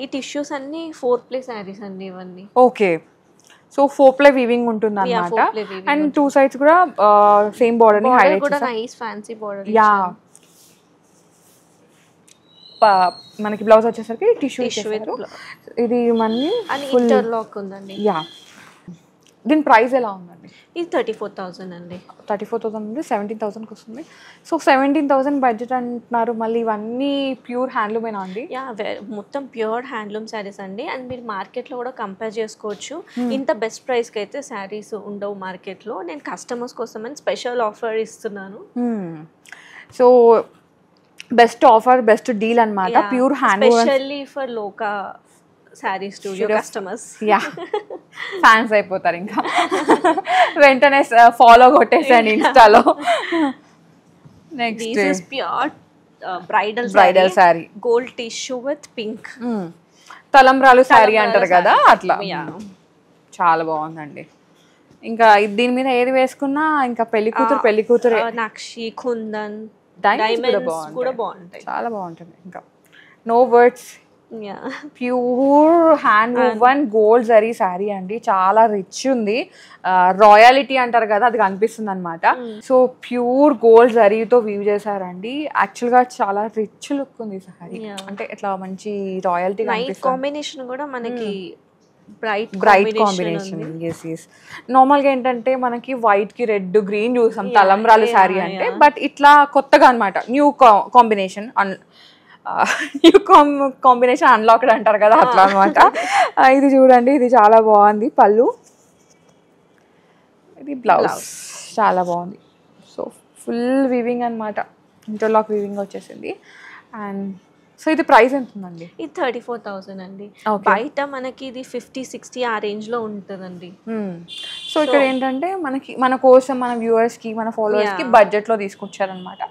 ఈ టిష్యూస్ అన్ని 4-play శారీస్ అండి ఇవన్నీ. ఓకే, సో 4-play వీవింగ్ ఉంటుంది అన్నమాట. అండ్ 2 sides కూడా సేమ్ బార్డర్ ని హైలైట్ కూడా నైస్ ఫ్యాన్సీ బార్డర్. యా, మనకి బ్లౌజ్ వచ్చేసరికి టిష్యూ ఇచ్చేసారు. ఇది మళ్ళీ ఇంటర్లాక్ ఉందండి. యా, దీని ప్రైస్ ఎలా ఉందండి? ఇది 34,000 అండి. 34,000 నుండి 17,000కి వస్తుంది. సో 17,000 బడ్జెట్ అంటున్నారు, మళ్ళీ ఇవన్నీ ప్యూర్ హ్యాండ్లూమేనా అండి? యా, మొత్తం ప్యూర్ హ్యాండ్లూమ్ శారీస్ అండి. అండ్ మీరు మార్కెట్లో కూడా కంపేర్ చేసుకోవచ్చు. ఇంత బెస్ట్ ప్రైస్కి అయితే శారీస్ ఉండవు మార్కెట్లో. నేను కస్టమర్స్ కోసం అని స్పెషల్ ఆఫర్ ఇస్తున్నాను. So best offer, best deal అన్నమాట. Pure handloom, specially for Lokah Saree studio customers. Yeah, fans అయిపోతారు ఇంకా. వెంటనే ఫాలో కొట్టేసాను ఇన్స్టాలో. Next this is pure bridal sari, gold tissue with pink. తలంబ్రాలు శారీ అంటారు కదా అట్లా. చాలా బాగుందండి. ఇంకా దీని మీద ఏది వేసుకున్నా ఇంకా పెళ్లి కూతురు నక్షి, కుందన్, డైమండ్స్ కూడా బాగుంటాయి. చాలా బాగుంటుంది. ఇంకా no words. Pure hand woven gold zari sari అండి, చాలా రిచ్ ఉంది. రాయలిటీ అంటారు కదా, అది కనిపిస్తుంది అనమాట. సో ప్యూర్ గోల్డ్ జరీతో వీవ్ చేశారండి. యాక్చువల్గా చాలా రిచ్ లుక్ ఉంది శారీ, అంటే ఇట్లా మంచి రాయల్టీ కాంబినేషన్ కూడా మనకి బ్రైట్ కాంబినేషన్. నార్మల్గా ఏంటంటే మనకి వైట్ కి రెడ్ గ్రీన్ చూసాం తలంబ్రాలు శారీ అంటే, బట్ ఇట్లా కొత్తగా అనమాట, new combination. New combination unlocked అంటారు కదా అట్లా అనమాట. ఇది చూడండి, ఇది చాలా బాగుంది. పళ్ళు, ఇది బ్లౌజ్ చాలా బాగుంది. సో ఫుల్ వీవింగ్ అనమాట, ఇంటర్లాక్ వీవింగ్ వచ్చేసింది. అండ్ సో ఇది ప్రైస్ ఎంత ఉందండి? ఇది 34,000 అండి. బయట మనకి ఇది 50-60 ఆ రేంజ్ లో ఉంటుందండి. సో ఇక్కడ ఏంటంటే మన కోసం, మన వ్యూవర్స్ కి, మన ఫాలోవర్స్ కి బడ్జెట్ లో తీసుకొచ్చారనమాట.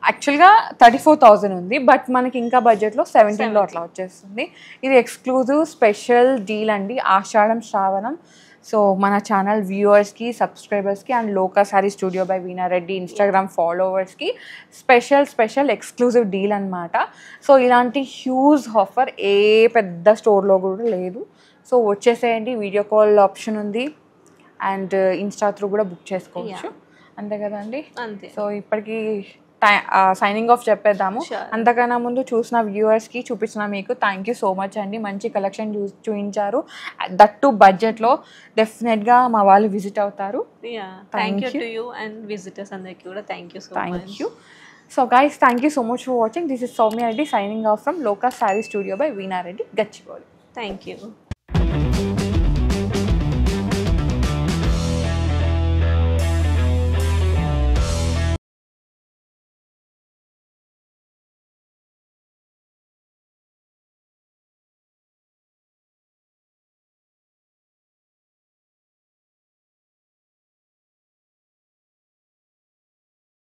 యాక్చువల్గా 34,000 ఉంది, బట్ మనకి ఇంకా బడ్జెట్లో 17లో అట్లా వచ్చేస్తుంది. ఇది ఎక్స్క్లూజివ్ స్పెషల్ డీల్ అండి, ఆషాఢం శ్రావణం. సో మన ఛానల్ వ్యూవర్స్కి, సబ్స్క్రైబర్స్కి and Loka Saree Studio by Veena Reddy Instagram ఫాలోవర్స్కి స్పెషల్ ఎక్స్క్లూజివ్ డీల్ అనమాట. సో ఇలాంటి హ్యూజ్ ఆఫర్ ఏ పెద్ద స్టోర్లో కూడా లేదు. సో వచ్చేసేయండి, వీడియో కాల్ ఆప్షన్ ఉంది అండ్ ఇన్స్టా త్రూ కూడా బుక్ చేసుకోవచ్చు. అంతే కదండి? అంతే. సో ఇప్పటికీ సైనింగ్ ఆఫ్ చెప్పేద్దాము. అంతకన్నా ముందు చూసిన వ్యూవర్స్కి, చూపించిన మీకు థ్యాంక్ యూ సో మచ్ అండి. మంచి కలెక్షన్ చూపించారు, దట్ టు బడ్జెట్లో. డెఫినెట్గా మా వాళ్ళు విజిట్ అవుతారు. Thank you to you and visitors అందరికీ కూడా thank you so much. Thank you. So guys, thank you so much for watching. This is Soumya Reddy signing off from Loka Saree Studio by Veena Reddy, Gachibowli. Thank you.